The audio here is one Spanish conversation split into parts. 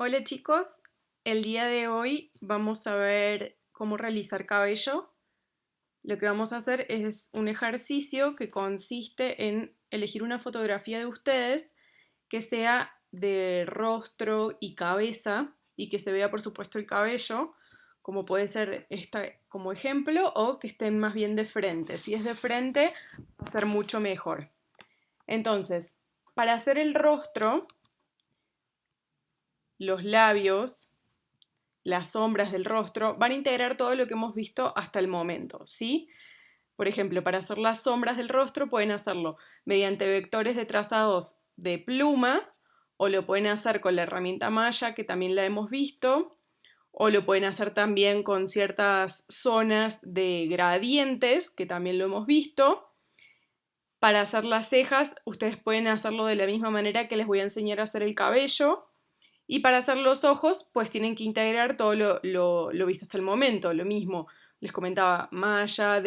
Hola chicos, el día de hoy vamos a ver cómo realizar cabello. Lo que vamos a hacer es un ejercicio que consiste en elegir una fotografía de ustedes que sea de rostro y cabeza y que se vea por supuesto el cabello, como puede ser esta como ejemplo, o que estén más bien de frente. Si es de frente va a ser mucho mejor. Entonces, para hacer el rostro, los labios, las sombras del rostro, van a integrar todo lo que hemos visto hasta el momento, ¿sí? Por ejemplo, para hacer las sombras del rostro pueden hacerlo mediante vectores de trazados de pluma, o lo pueden hacer con la herramienta Maya, que también la hemos visto, o lo pueden hacer también con ciertas zonas de gradientes, que también lo hemos visto. Para hacer las cejas, ustedes pueden hacerlo de la misma manera que les voy a enseñar a hacer el cabello. Y para hacer los ojos, pues tienen que integrar todo lo visto hasta el momento. Lo mismo, les comentaba, malla,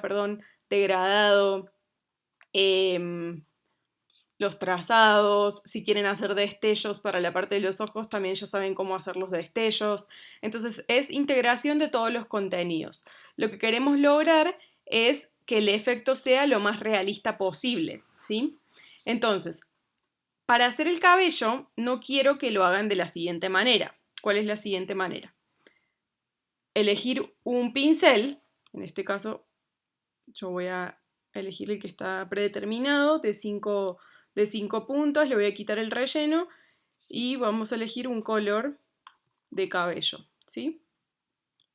perdón, degradado, los trazados. Si quieren hacer destellos para la parte de los ojos, también ya saben cómo hacer los destellos. Entonces es integración de todos los contenidos. Lo que queremos lograr es que el efecto sea lo más realista posible, ¿sí? Entonces, para hacer el cabello, no quiero que lo hagan de la siguiente manera. ¿Cuál es la siguiente manera? Elegir un pincel, en este caso yo voy a elegir el que está predeterminado de 5 puntos, le voy a quitar el relleno y vamos a elegir un color de cabello, ¿sí?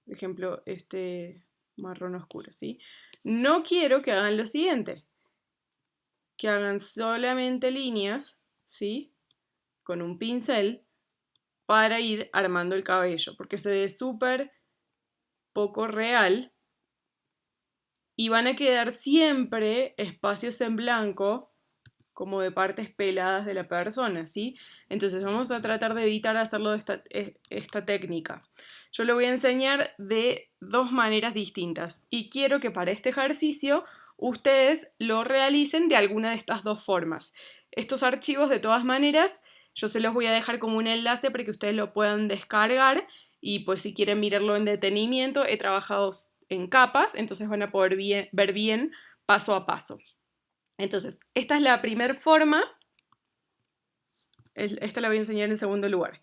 Por ejemplo, este marrón oscuro, ¿sí? No quiero que hagan lo siguiente, que hagan solamente líneas, ¿sí? Con un pincel para ir armando el cabello, porque se ve súper poco real y van a quedar siempre espacios en blanco como de partes peladas de la persona, ¿sí? Entonces vamos a tratar de evitar hacerlo de esta técnica. Yo lo voy a enseñar de dos maneras distintas y quiero que para este ejercicio ustedes lo realicen de alguna de estas dos formas. Estos archivos, de todas maneras, yo se los voy a dejar como un enlace para que ustedes lo puedan descargar y pues si quieren mirarlo en detenimiento, he trabajado en capas, entonces van a poder ver bien paso a paso. Entonces, esta es la primera forma, esta la voy a enseñar en segundo lugar.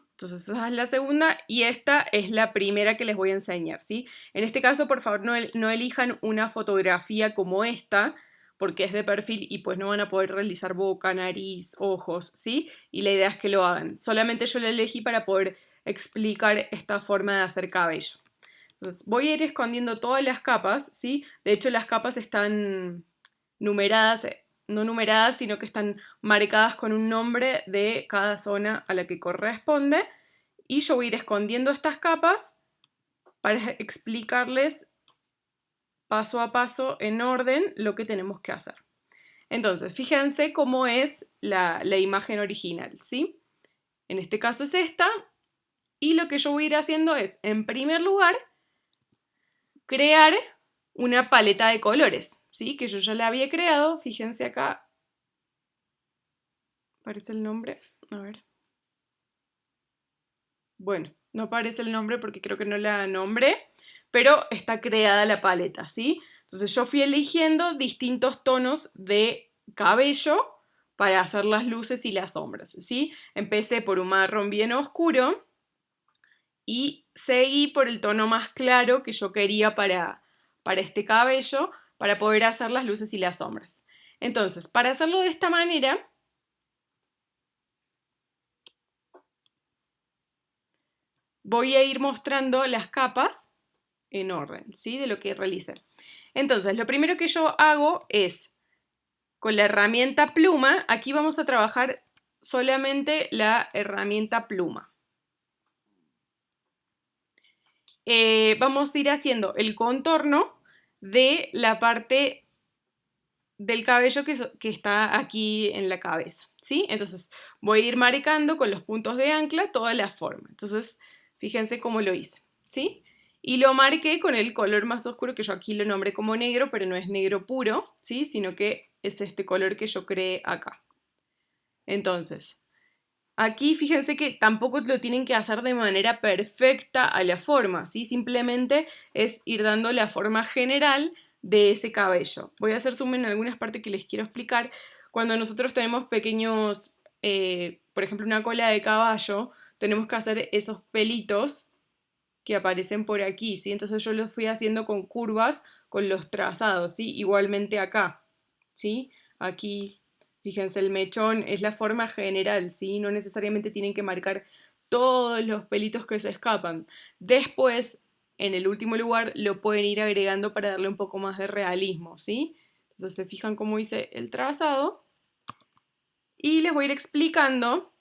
Entonces, esa es la segunda y esta es la primera que les voy a enseñar, ¿sí? En este caso, por favor, no elijan una fotografía como esta, porque es de perfil y pues no van a poder realizar boca, nariz, ojos, ¿sí? Y la idea es que lo hagan. Solamente yo la elegí para poder explicar esta forma de hacer cabello. Entonces, voy a ir escondiendo todas las capas, ¿sí? De hecho, las capas están numeradas, no numeradas, sino que están marcadas con un nombre de cada zona a la que corresponde. Y yo voy a ir escondiendo estas capas para explicarles paso a paso en orden lo que tenemos que hacer. Entonces, fíjense cómo es la imagen original, ¿sí? En este caso es esta. Y lo que yo voy a ir haciendo es, en primer lugar, crear una paleta de colores, ¿sí? Que yo ya la había creado, fíjense acá, aparece el nombre, a ver. Bueno, no aparece el nombre porque creo que no la nombré, pero está creada la paleta, ¿sí? Entonces yo fui eligiendo distintos tonos de cabello para hacer las luces y las sombras, ¿sí? Empecé por un marrón bien oscuro y seguí por el tono más claro que yo quería para este cabello, para poder hacer las luces y las sombras. Entonces, para hacerlo de esta manera, voy a ir mostrando las capas en orden, ¿sí? De lo que realicé. Entonces, lo primero que yo hago es, con la herramienta pluma, aquí vamos a trabajar solamente la herramienta pluma. Vamos a ir haciendo el contorno de la parte del cabello que está aquí en la cabeza, ¿sí? Entonces voy a ir marcando con los puntos de ancla toda la forma. Entonces, fíjense cómo lo hice, ¿sí? Y lo marqué con el color más oscuro, que yo aquí lo nombré como negro, pero no es negro puro, ¿sí? Sino que es este color que yo creé acá. Entonces, Aquí fíjense que tampoco lo tienen que hacer de manera perfecta a la forma, ¿sí? Simplemente es ir dando la forma general de ese cabello. Voy a hacer zoom en algunas partes que les quiero explicar. Cuando nosotros tenemos pequeños, por ejemplo, una cola de caballo, tenemos que hacer esos pelitos que aparecen por aquí, ¿sí? Entonces yo los fui haciendo con curvas, con los trazados, ¿sí? Igualmente acá, ¿sí? Aquí, fíjense, el mechón es la forma general, ¿sí? No necesariamente tienen que marcar todos los pelitos que se escapan. Después, en el último lugar, lo pueden ir agregando para darle un poco más de realismo, ¿sí? Entonces se fijan cómo hice el trazado y les voy a ir explicando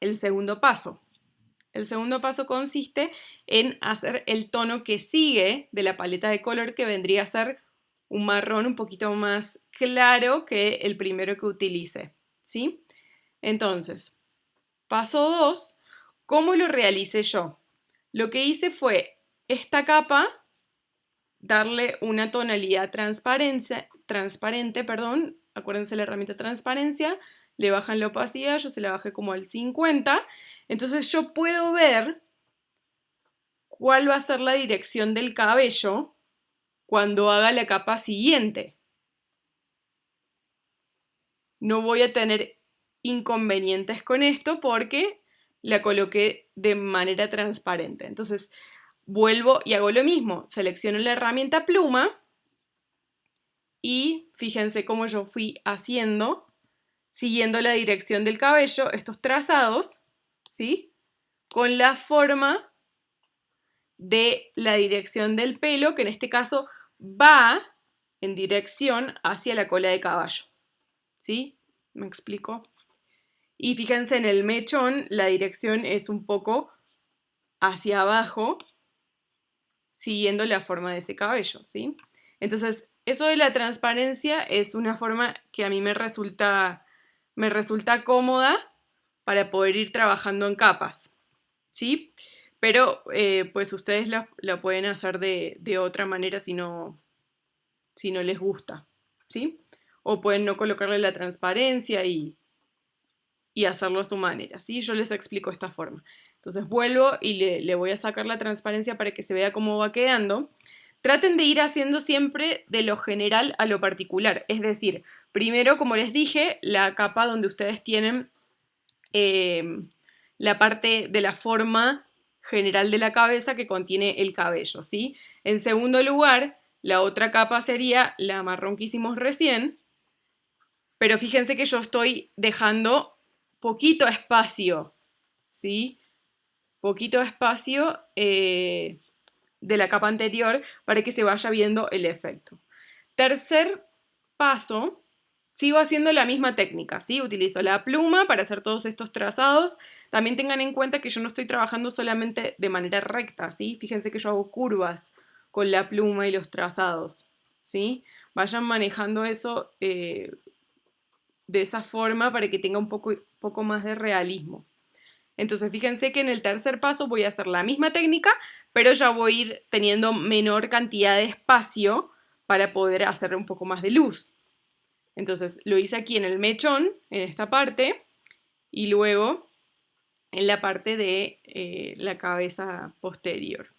el segundo paso. El segundo paso consiste en hacer el tono que sigue de la paleta de color, que vendría a ser un marrón un poquito más claro que el primero que utilice, ¿sí? Entonces, paso 2, ¿cómo lo realicé yo? Lo que hice fue esta capa, darle una tonalidad transparente, perdón, acuérdense la herramienta transparencia, le bajan la opacidad, yo se la bajé como al 50, entonces yo puedo ver cuál va a ser la dirección del cabello cuando haga la capa siguiente. No voy a tener inconvenientes con esto porque la coloqué de manera transparente. Entonces vuelvo y hago lo mismo. Selecciono la herramienta pluma y fíjense cómo yo fui haciendo, siguiendo la dirección del cabello, estos trazados, ¿sí? Con la forma de la dirección del pelo, que en este caso va en dirección hacia la cola de caballo. ¿Sí? ¿Me explico? Y fíjense en el mechón, la dirección es un poco hacia abajo, siguiendo la forma de ese cabello, ¿sí? Entonces, eso de la transparencia es una forma que a mí me resulta cómoda para poder ir trabajando en capas, ¿sí? Pero pues ustedes la pueden hacer de otra manera si no les gusta, ¿sí? O pueden no colocarle la transparencia y hacerlo a su manera, ¿sí? Yo les explico esta forma. Entonces vuelvo y le voy a sacar la transparencia para que se vea cómo va quedando. Traten de ir haciendo siempre de lo general a lo particular, es decir, primero, como les dije, la capa donde ustedes tienen la parte de la forma general de la cabeza que contiene el cabello, ¿sí? En segundo lugar, la otra capa sería la marrón que hicimos recién, pero fíjense que yo estoy dejando poquito espacio, ¿sí? Poquito espacio de la capa anterior para que se vaya viendo el efecto. Tercer paso, sigo haciendo la misma técnica, ¿sí? Utilizo la pluma para hacer todos estos trazados. También tengan en cuenta que yo no estoy trabajando solamente de manera recta, ¿sí? Fíjense que yo hago curvas con la pluma y los trazados, ¿sí? Vayan manejando eso de esa forma para que tenga un poco más de realismo. Entonces fíjense que en el tercer paso voy a hacer la misma técnica, pero ya voy a ir teniendo menor cantidad de espacio para poder hacer un poco más de luz. Entonces lo hice aquí en el mechón, en esta parte, y luego en la parte de la cabeza posterior.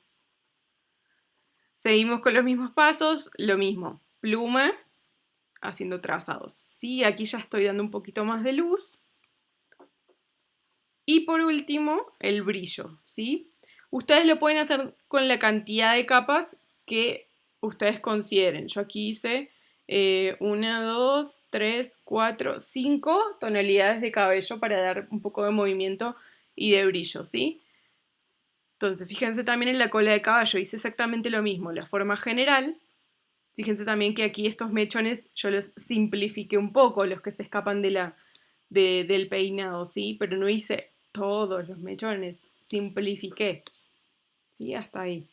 Seguimos con los mismos pasos, lo mismo, pluma, haciendo trazados. Sí, aquí ya estoy dando un poquito más de luz. Y por último, el brillo, ¿sí? Ustedes lo pueden hacer con la cantidad de capas que ustedes consideren. Yo aquí hice 1, 2, 3, 4, 5 tonalidades de cabello para dar un poco de movimiento y de brillo, ¿sí? Entonces, fíjense también en la cola de caballo, hice exactamente lo mismo, la forma general. Fíjense también que aquí estos mechones yo los simplifiqué un poco, los que se escapan del peinado, ¿sí? Pero no hice todos los mechones, simplifiqué, ¿sí? Hasta ahí.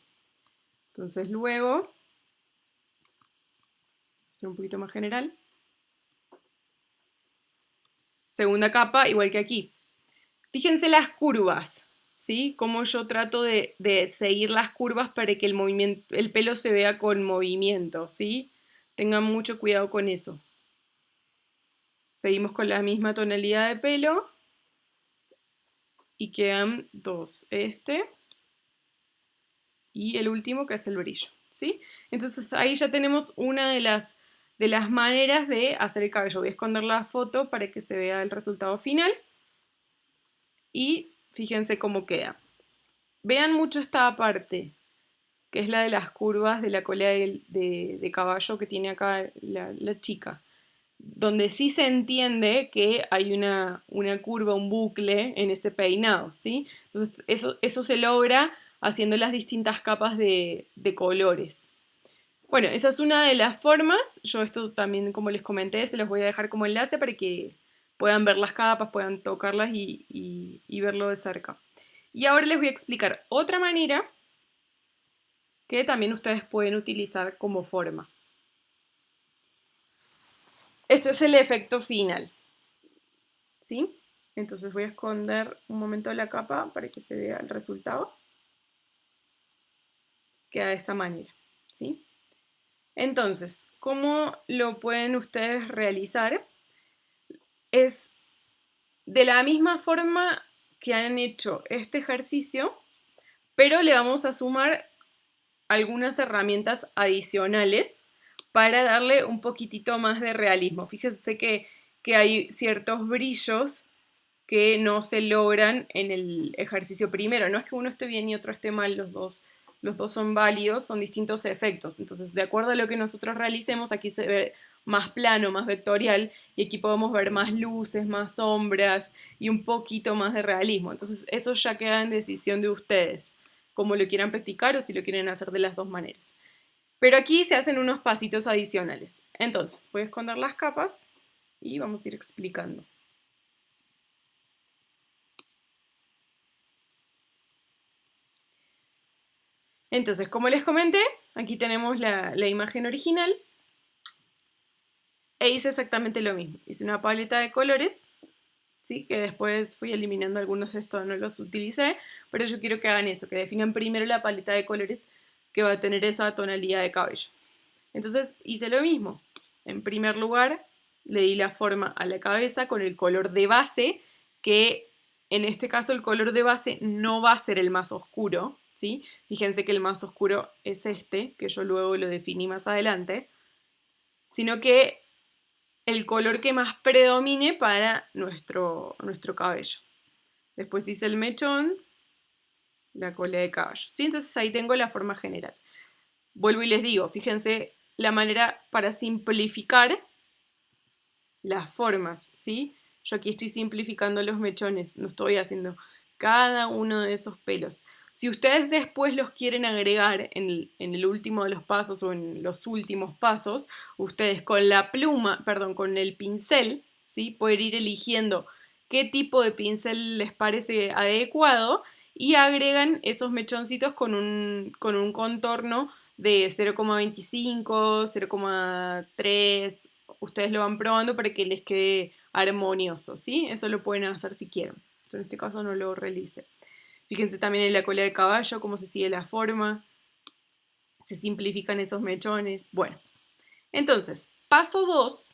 Entonces luego, hacer un poquito más general. Segunda capa, igual que aquí. Fíjense las curvas, ¿sí? Cómo yo trato de seguir las curvas para que el pelo se vea con movimiento, ¿sí? Tengan mucho cuidado con eso. Seguimos con la misma tonalidad de pelo. y quedan dos, este y el último que es el brillo, ¿sí? Entonces ahí ya tenemos una de las maneras de hacer el cabello. Voy a esconder la foto para que se vea el resultado final y fíjense cómo queda. Vean mucho esta parte, que es la de las curvas de la cola de caballo que tiene acá la chica, donde sí se entiende que hay una curva, un bucle en ese peinado, ¿sí? Entonces eso se logra haciendo las distintas capas de colores. Bueno, esa es una de las formas. Yo esto también, como les comenté, se los voy a dejar como enlace para que puedan ver las capas, puedan tocarlas y verlo de cerca. Y ahora les voy a explicar otra manera que también ustedes pueden utilizar como forma. Este es el efecto final, ¿sí? Entonces voy a esconder un momento la capa para que se vea el resultado. Queda de esta manera, ¿sí? Entonces, ¿cómo lo pueden ustedes realizar? Es de la misma forma que han hecho este ejercicio, pero le vamos a sumar algunas herramientas adicionales para darle un poquitito más de realismo. Fíjense que hay ciertos brillos que no se logran en el ejercicio primero. No es que uno esté bien y otro esté mal, los dos son válidos, son distintos efectos. Entonces, de acuerdo a lo que nosotros realicemos, aquí se ve más plano, más vectorial, y aquí podemos ver más luces, más sombras y un poquito más de realismo. Entonces, eso ya queda en decisión de ustedes, cómo lo quieran practicar o si lo quieren hacer de las dos maneras. Pero aquí se hacen unos pasitos adicionales. Entonces, voy a esconder las capas y vamos a ir explicando. Entonces, como les comenté, aquí tenemos la imagen original e hice exactamente lo mismo. Hice una paleta de colores, ¿sí? Que después fui eliminando algunos de estos, no los utilicé, pero yo quiero que hagan eso, que definan primero la paleta de colores que va a tener esa tonalidad de cabello. Entonces hice lo mismo. En primer lugar, le di la forma a la cabeza con el color de base, que en este caso el color de base no va a ser el más oscuro, ¿sí? Fíjense que el más oscuro es este, que yo luego lo definí más adelante, sino que el color que más predomine para nuestro cabello. Después hice el mechón, la cola de caballo, ¿sí? Entonces ahí tengo la forma general. Vuelvo y les digo, fíjense la manera para simplificar las formas, ¿sí? Yo aquí estoy simplificando los mechones, no estoy haciendo cada uno de esos pelos. Si ustedes después los quieren agregar en el último de los pasos o en los últimos pasos, ustedes con la pluma, perdón, con el pincel, ¿sí? Pueden ir eligiendo qué tipo de pincel les parece adecuado y agregan esos mechoncitos con un contorno de 0,25, 0,3. Ustedes lo van probando para que les quede armonioso, ¿sí? Eso lo pueden hacer si quieren. Yo en este caso no lo realice. Fíjense también en la cola de caballo, cómo se sigue la forma. Se simplifican esos mechones. Bueno, entonces, paso 2,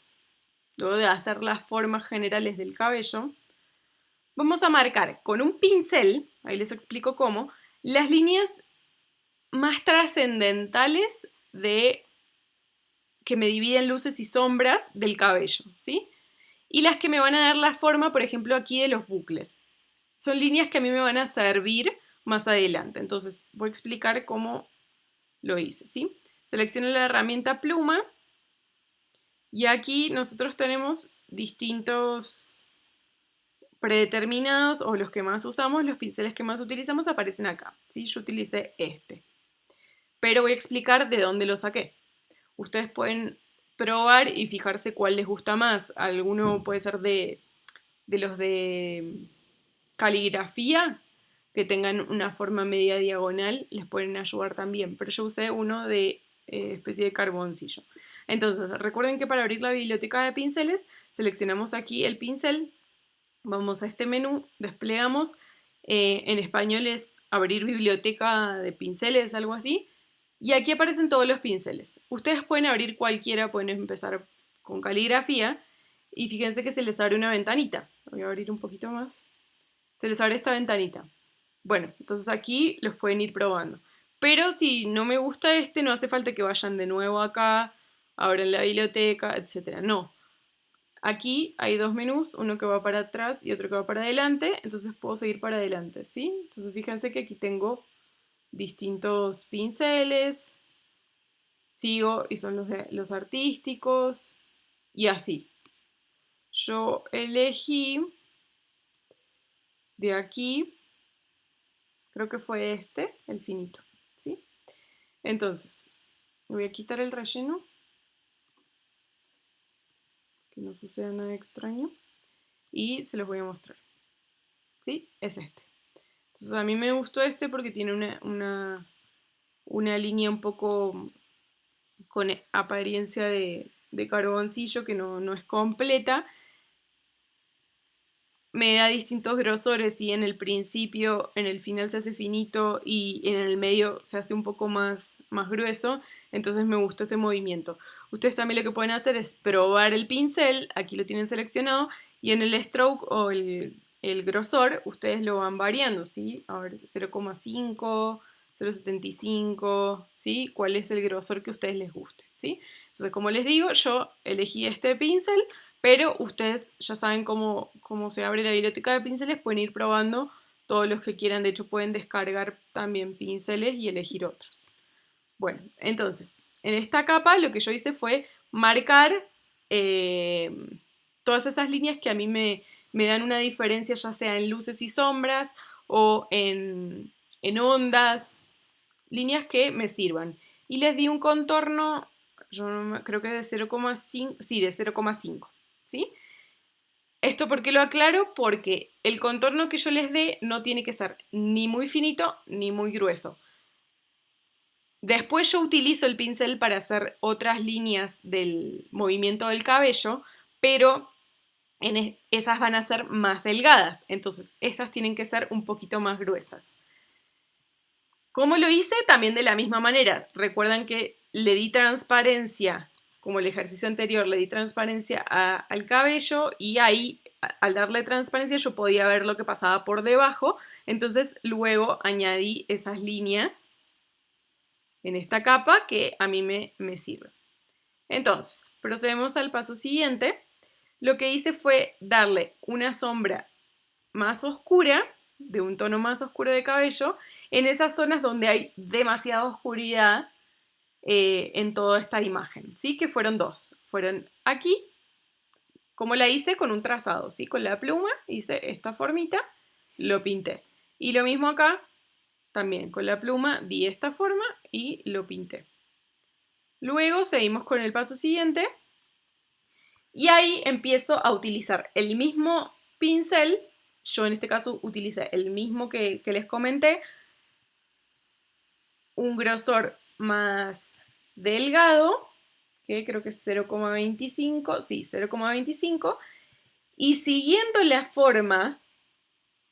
luego de hacer las formas generales del cabello, vamos a marcar con un pincel, ahí les explico cómo, las líneas más trascendentales que me dividen luces y sombras del cabello, ¿sí? Y las que me van a dar la forma, por ejemplo, aquí de los bucles. Son líneas que a mí me van a servir más adelante. Entonces, voy a explicar cómo lo hice, ¿sí? Selecciono la herramienta pluma y aquí nosotros tenemos distintos predeterminados o los que más usamos, los pinceles que más utilizamos aparecen acá, ¿sí? Yo utilicé este, pero voy a explicar de dónde lo saqué. Ustedes pueden probar y fijarse cuál les gusta más. Alguno puede ser de los de caligrafía, que tengan una forma media diagonal, les pueden ayudar también. Pero yo usé uno de especie de carboncillo. Entonces, recuerden que para abrir la biblioteca de pinceles, seleccionamos aquí el pincel, vamos a este menú, desplegamos, en español es abrir biblioteca de pinceles, algo así, y aquí aparecen todos los pinceles. Ustedes pueden abrir cualquiera, pueden empezar con caligrafía, y fíjense que se les abre una ventanita. Voy a abrir un poquito más. se les abre esta ventanita. Bueno, entonces aquí los pueden ir probando. Pero si no me gusta este, no hace falta que vayan de nuevo acá, abran la biblioteca, etc. No. Aquí hay dos menús, uno que va para atrás y otro que va para adelante, entonces puedo seguir para adelante, ¿sí? Entonces fíjense que aquí tengo distintos pinceles, sigo y son los artísticos y así. Yo elegí de aquí, creo que fue este, el finito, ¿sí? Entonces, voy a quitar el relleno, que no suceda nada extraño, y se los voy a mostrar, ¿sí? Es este. Entonces a mí me gustó este porque tiene una línea un poco con apariencia de carboncillo que no es completa. Me da distintos grosores y en el principio, en el final se hace finito y en el medio se hace un poco más grueso, entonces me gustó este movimiento. Ustedes también lo que pueden hacer es probar el pincel, aquí lo tienen seleccionado, y en el stroke o el grosor ustedes lo van variando, ¿sí? A ver, 0,5, 0,75, ¿sí? ¿Cuál es el grosor que a ustedes les guste, ¿sí? Entonces, como les digo, yo elegí este pincel, pero ustedes ya saben cómo se abre la biblioteca de pinceles, pueden ir probando todos los que quieran, de hecho pueden descargar también pinceles y elegir otros. Bueno, entonces, en esta capa lo que yo hice fue marcar todas esas líneas que a mí me dan una diferencia, ya sea en luces y sombras o en ondas, líneas que me sirvan. Y les di un contorno, yo creo que de 0,5, sí, de 0,5, ¿sí? ¿Esto por qué lo aclaro? Porque el contorno que yo les dé no tiene que ser ni muy finito ni muy grueso. Después yo utilizo el pincel para hacer otras líneas del movimiento del cabello, pero esas van a ser más delgadas, entonces estas tienen que ser un poquito más gruesas. ¿Cómo lo hice? También de la misma manera. Recuerdan que le di transparencia, como el ejercicio anterior, le di transparencia al cabello y ahí, al darle transparencia, yo podía ver lo que pasaba por debajo. Entonces luego añadí esas líneas en esta capa que a mí me sirve. Entonces, procedemos al paso siguiente. Lo que hice fue darle una sombra más oscura, de un tono más oscuro de cabello, en esas zonas donde hay demasiada oscuridad en toda esta imagen, ¿sí? Que fueron dos. Fueron aquí, como la hice con un trazado, ¿sí? Con la pluma hice esta formita, lo pinté. Y lo mismo acá, también con la pluma di esta forma y lo pinté. Luego seguimos con el paso siguiente y ahí empiezo a utilizar el mismo pincel. Yo en este caso utilicé el mismo que les comenté, un grosor más delgado, que creo que es 0,25, sí, 0,25, y siguiendo la forma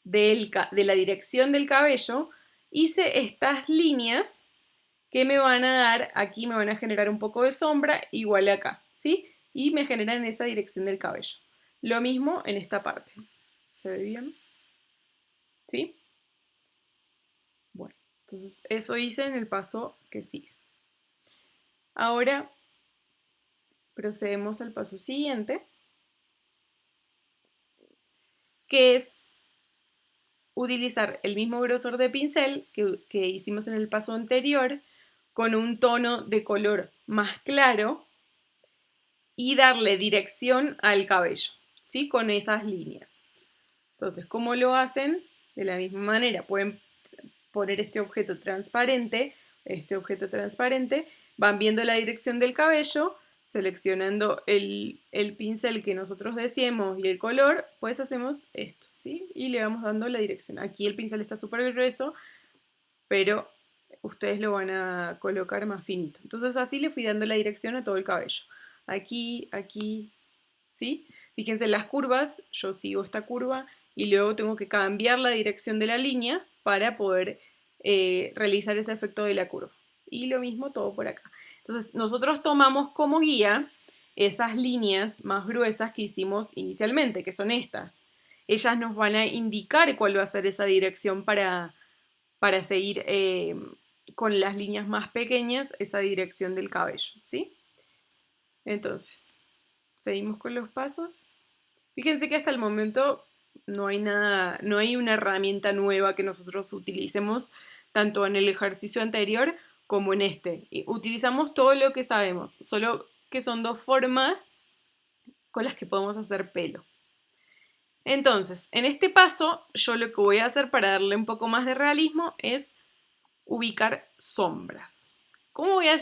de la dirección del cabello, hice estas líneas que me van a dar, aquí me van a generar un poco de sombra, igual acá, ¿sí? Y me generan esa dirección del cabello. Lo mismo en esta parte. ¿Se ve bien? ¿Sí? Bueno, entonces eso hice en el paso que sigue. Ahora procedemos al paso siguiente, que es utilizar el mismo grosor de pincel que hicimos en el paso anterior, con un tono de color más claro y darle dirección al cabello, ¿sí? Con esas líneas. Entonces, ¿cómo lo hacen? De la misma manera, pueden poner este objeto transparente, van viendo la dirección del cabello, seleccionando el pincel que nosotros deseemos y el color, pues hacemos esto, ¿sí? Y le vamos dando la dirección. Aquí el pincel está súper grueso, pero ustedes lo van a colocar más finito. Entonces así le fui dando la dirección a todo el cabello. Aquí, aquí, ¿sí? Fíjense en las curvas, yo sigo esta curva y luego tengo que cambiar la dirección de la línea para poder realizar ese efecto de la curva. Y lo mismo todo por acá. Entonces nosotros tomamos como guía esas líneas más gruesas que hicimos inicialmente, que son estas. ellas nos van a indicar cuál va a ser esa dirección para seguir con las líneas más pequeñas esa dirección del cabello, ¿sí? Entonces, seguimos con los pasos. Fíjense que hasta el momento no hay nada, no hay una herramienta nueva que nosotros utilicemos tanto en el ejercicio anterior como en este. Utilizamos todo lo que sabemos, solo que son dos formas con las que podemos hacer pelo. Entonces, en este paso, yo lo que voy a hacer para darle un poco más de realismo es ubicar sombras. ¿Cómo voy a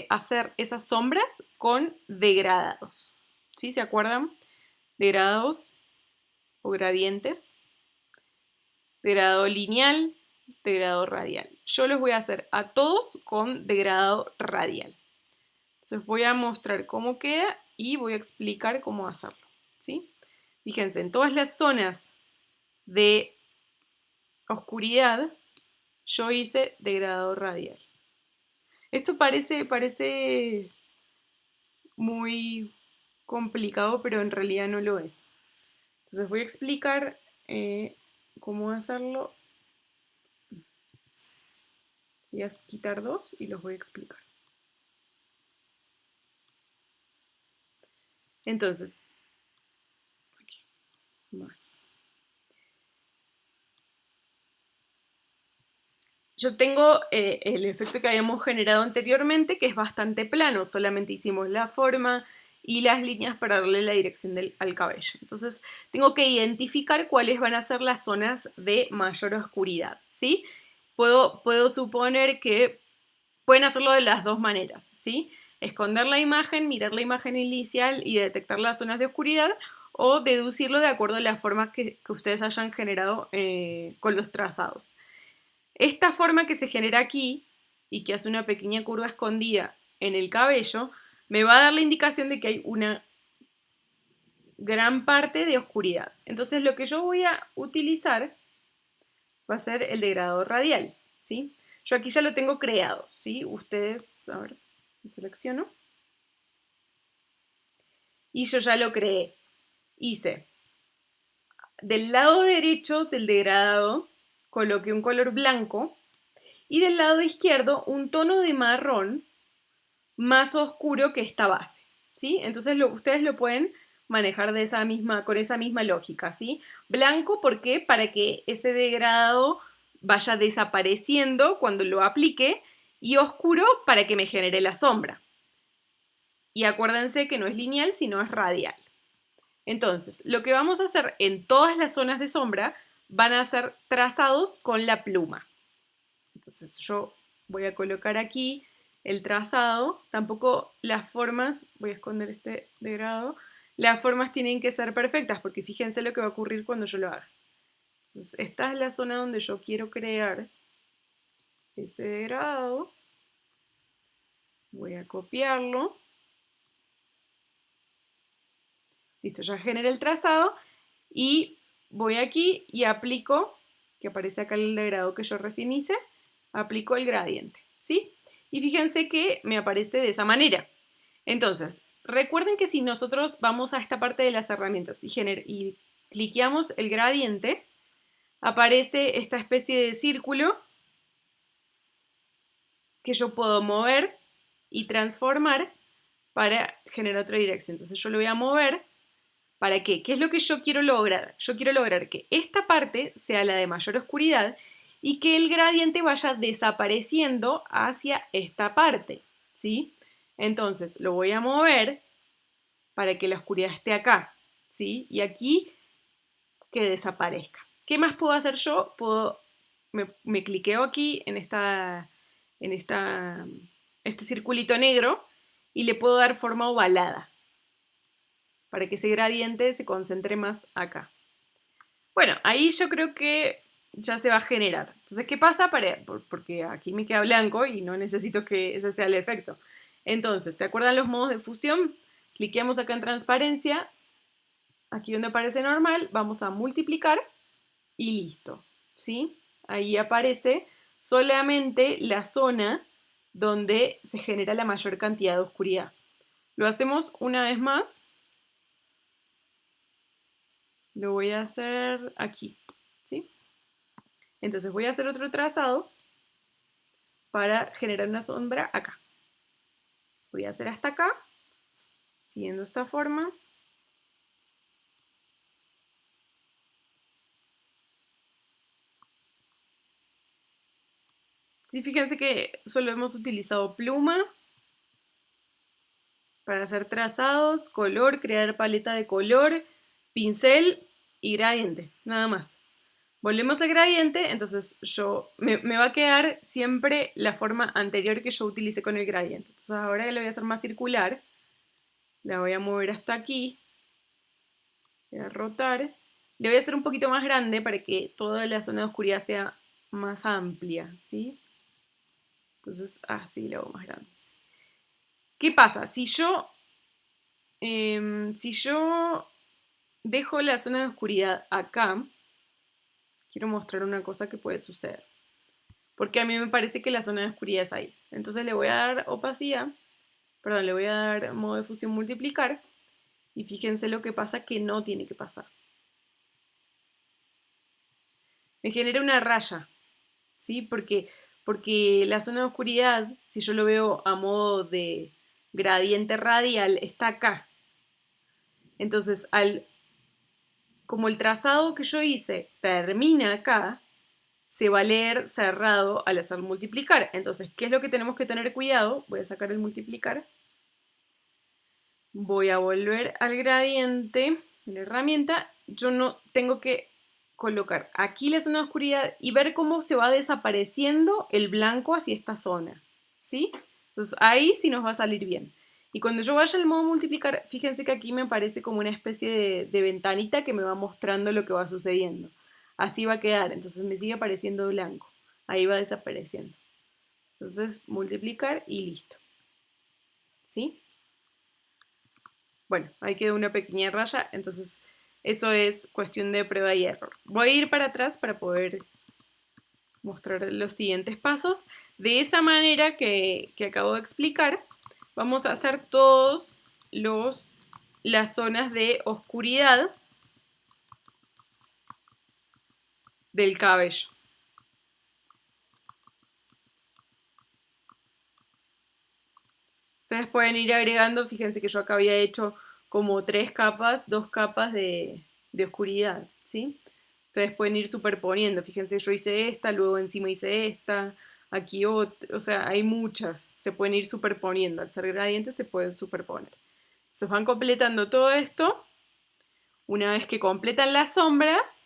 hacer esas sombras? Con degradados. ¿Sí? ¿Se acuerdan? Degradados o gradientes. Degradado lineal, degradado radial. Yo los voy a hacer a todos con degradado radial. Entonces voy a mostrar cómo queda y voy a explicar cómo hacerlo. ¿Sí? Fíjense, en todas las zonas de oscuridad yo hice degradado radial. Esto parece muy complicado, pero en realidad no lo es. Entonces voy a explicar cómo hacerlo. Voy a quitar dos y los voy a explicar. Entonces, aquí, más. Yo tengo el efecto que habíamos generado anteriormente, que es bastante plano, solamente hicimos la forma y las líneas para darle la dirección al cabello. Entonces, tengo que identificar cuáles van a ser las zonas de mayor oscuridad, ¿sí? Puedo suponer que pueden hacerlo de las dos maneras, ¿sí? Esconder la imagen, mirar la imagen inicial y detectar las zonas de oscuridad, o deducirlo de acuerdo a las formas que ustedes hayan generado con los trazados. Esta forma que se genera aquí y que hace una pequeña curva escondida en el cabello, me va a dar la indicación de que hay una gran parte de oscuridad. Entonces lo que yo voy a utilizar va a ser el degradado radial, ¿sí? Yo aquí ya lo tengo creado, ¿sí? Ustedes, a ver, lo selecciono. Y yo ya lo creé. Hice del lado derecho del degradado, coloqué un color blanco y del lado izquierdo un tono de marrón más oscuro que esta base, ¿sí? Entonces ustedes lo pueden manejar con esa misma lógica, ¿sí? Blanco, ¿por qué? Para que ese degradado vaya desapareciendo cuando lo aplique, y oscuro para que me genere la sombra. Y acuérdense que no es lineal, sino es radial. Entonces, lo que vamos a hacer en todas las zonas de sombra van a ser trazados con la pluma. Entonces yo voy a colocar aquí el trazado. Tampoco las formas, voy a esconder este degradado, las formas tienen que ser perfectas, porque fíjense lo que va a ocurrir cuando yo lo haga. Entonces esta es la zona donde yo quiero crear ese degradado. Voy a copiarlo. Listo, ya generé el trazado y voy aquí y aplico, que aparece acá el degradado que yo recién hice, aplico el gradiente, ¿sí? Y fíjense que me aparece de esa manera. Entonces, recuerden que si nosotros vamos a esta parte de las herramientas y cliqueamos el gradiente, aparece esta especie de círculo que yo puedo mover y transformar para generar otra dirección. Entonces yo lo voy a mover. ¿Para qué? ¿Qué es lo que yo quiero lograr? Yo quiero lograr que esta parte sea la de mayor oscuridad y que el gradiente vaya desapareciendo hacia esta parte, ¿sí? Entonces lo voy a mover para que la oscuridad esté acá, ¿sí? Y aquí que desaparezca. ¿Qué más puedo hacer yo? Me cliqueo aquí en este circulito negro y le puedo dar forma ovalada para que ese gradiente se concentre más acá. Bueno, ahí yo creo que ya se va a generar. Entonces, ¿qué pasa? Porque aquí me queda blanco y no necesito que ese sea el efecto. Entonces, ¿se acuerdan los modos de fusión? Cliqueamos acá en transparencia. Aquí donde aparece normal, vamos a multiplicar y listo, ¿sí? Ahí aparece solamente la zona donde se genera la mayor cantidad de oscuridad. Lo hacemos una vez más. lo voy a hacer aquí, ¿sí? Entonces voy a hacer otro trazado para generar una sombra acá. Voy a hacer hasta acá, siguiendo esta forma. Sí, fíjense que solo hemos utilizado pluma para hacer trazados, color, crear paleta de color, pincel y gradiente, nada más. Volvemos al gradiente, entonces me va a quedar siempre la forma anterior que yo utilicé con el gradiente. Entonces ahora que lo voy a hacer más circular, la voy a mover hasta aquí, voy a rotar, le voy a hacer un poquito más grande para que toda la zona de oscuridad sea más amplia, ¿sí? Entonces así lo hago más grande. ¿Qué pasa? Si yo dejo la zona de oscuridad acá, quiero mostrar una cosa que puede suceder. Porque a mí me parece que la zona de oscuridad es ahí. Entonces le voy a dar opacidad, perdón, le voy a dar modo de fusión multiplicar. Y fíjense lo que pasa que no tiene que pasar. Me genera una raya, ¿sí? Porque la zona de oscuridad, si yo lo veo a modo de gradiente radial, está acá. Entonces, como el trazado que yo hice termina acá, se va a leer cerrado al hacer multiplicar. Entonces, ¿qué es lo que tenemos que tener cuidado? Voy a sacar el multiplicar. Voy a volver al gradiente de la herramienta. Yo no tengo que colocar aquí la zona de oscuridad y ver cómo se va desapareciendo el blanco hacia esta zona, ¿sí? Entonces ahí sí nos va a salir bien. Y cuando yo vaya al modo multiplicar, fíjense que aquí me aparece como una especie de ventanita que me va mostrando lo que va sucediendo. Así va a quedar, entonces me sigue apareciendo blanco. Ahí va desapareciendo. Entonces multiplicar y listo. ¿Sí? Bueno, ahí quedó una pequeña raya, entonces eso es cuestión de prueba y error. Voy a ir para atrás para poder mostrar los siguientes pasos. De esa manera que acabo de explicar, vamos a hacer todas las zonas de oscuridad del cabello. Ustedes pueden ir agregando, fíjense que yo acá había hecho como 3 capas, 2 capas de oscuridad, ¿sí? Ustedes pueden ir superponiendo, fíjense, yo hice esta, luego encima hice esta, aquí otra, o sea, hay muchas, se pueden ir superponiendo, al ser gradientes se pueden superponer. Se van completando todo esto, una vez que completan las sombras,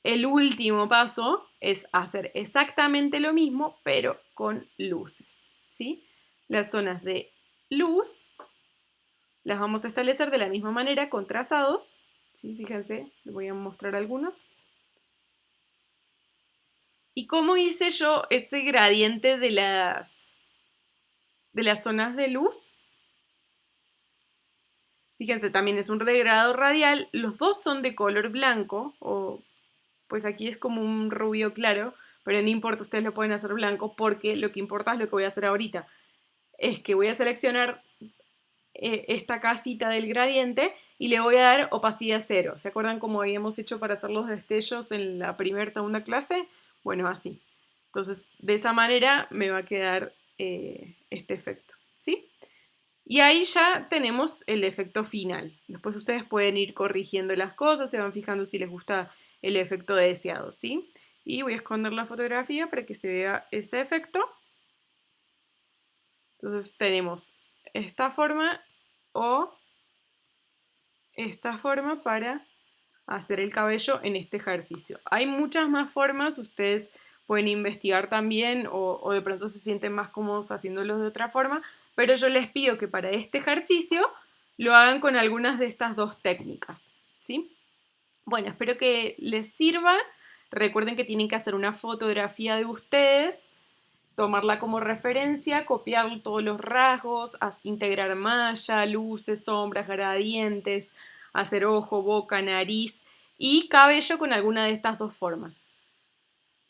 el último paso es hacer exactamente lo mismo, pero con luces, ¿sí? Las zonas de luz las vamos a establecer de la misma manera con trazados, ¿sí? Fíjense, les voy a mostrar algunos. ¿Y cómo hice yo este gradiente de las zonas de luz? Fíjense, también es un degradado radial, los dos son de color blanco, o pues aquí es como un rubio claro, pero no importa, ustedes lo pueden hacer blanco porque lo que importa es lo que voy a hacer ahorita. Es que voy a seleccionar esta casita del gradiente y le voy a dar opacidad 0. ¿Se acuerdan cómo habíamos hecho para hacer los destellos en la segunda clase? Bueno, así. Entonces, de esa manera me va a quedar este efecto, ¿sí? Y ahí ya tenemos el efecto final. Después ustedes pueden ir corrigiendo las cosas, se van fijando si les gusta el efecto deseado, ¿sí? Y voy a esconder la fotografía para que se vea ese efecto. Entonces tenemos esta forma o esta forma para hacer el cabello en este ejercicio. Hay muchas más formas, ustedes pueden investigar también o de pronto se sienten más cómodos haciéndolo de otra forma, pero yo les pido que para este ejercicio lo hagan con algunas de estas dos técnicas, ¿sí? Bueno, espero que les sirva. Recuerden que tienen que hacer una fotografía de ustedes, tomarla como referencia, copiar todos los rasgos, integrar malla, luces, sombras, gradientes, hacer ojo, boca, nariz y cabello con alguna de estas dos formas.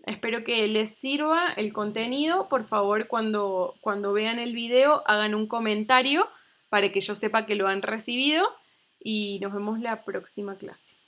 Espero que les sirva el contenido. Por favor, cuando vean el video, hagan un comentario para que yo sepa que lo han recibido. y nos vemos la próxima clase.